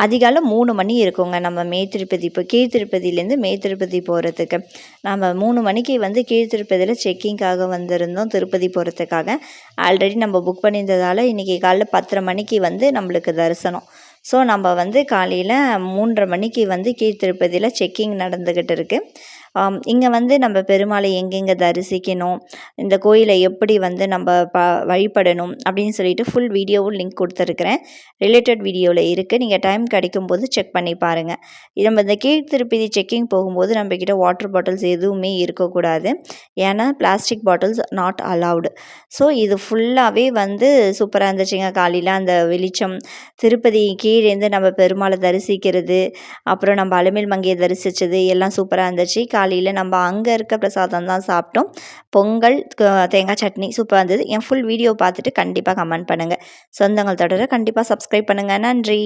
அதிகாலை 3 மணி இருக்குங்க நம்ம திருப்பதி இப்போ கீழ் திருப்பதியிலேருந்து திருப்பதி போகிறதுக்கு. நம்ம 3 மணிக்கு வந்து கீழ் திருப்பதியில் செக்கிங்காக வந்திருந்தோம் திருப்பதி போகிறதுக்காக. ஆல்ரெடி நம்ம புக் பண்ணியிருந்ததால் இன்றைக்கி காலைல 10:30 மணிக்கு வந்து நம்மளுக்கு தரிசனம். ஸோ நம்ம வந்து காலையில் 3:30 மணிக்கு வந்து கீழ் திருப்பதியில் செக்கிங் நடந்துக்கிட்டு இருக்குது. இங்கே வந்து நம்ம பெருமாளை எங்கெங்கே தரிசிக்கணும், இந்த கோயிலை எப்படி வந்து நம்ம வழிபடணும் அப்படின்னு சொல்லிட்டு ஃபுல் வீடியோவும் லிங்க் கொடுத்துருக்குறேன். ரிலேட்டட் வீடியோவில் இருக்குது. நீங்கள் டைம் கிடைக்கும்போது செக் பண்ணி பாருங்கள். நம்ம இந்த கீழ் திருப்பதி செக்கிங் போகும்போது நம்மக்கிட்ட வாட்டர் பாட்டில்ஸ் எதுவுமே இருக்கக்கூடாது. ஏன்னா plastic bottles not allowed. So இது ஃபுல்லாகவே வந்து சூப்பராக இருந்துச்சுங்க. காலையில் அந்த வெளிச்சம், திருப்பதி கீழேருந்து நம்ம பெருமாளை தரிசிக்கிறது, அப்புறம் நம்ம அலமேல் மங்கையை தரிசித்தது எல்லாம் சூப்பராக இருந்துச்சு. காலையில் நம்ம அங்கே இருக்க பிரசாதம் தான் சாப்பிட்டோம். பொங்கல், தேங்காய் சட்னி சூப்பராக இருந்தது. என் ஃபுல் வீடியோ பார்த்துட்டு கண்டிப்பாக கமெண்ட் பண்ணுங்கள். சொந்தங்கள் தொடர கண்டிப்பாக சப்ஸ்கிரைப் பண்ணுங்கள். நன்றி.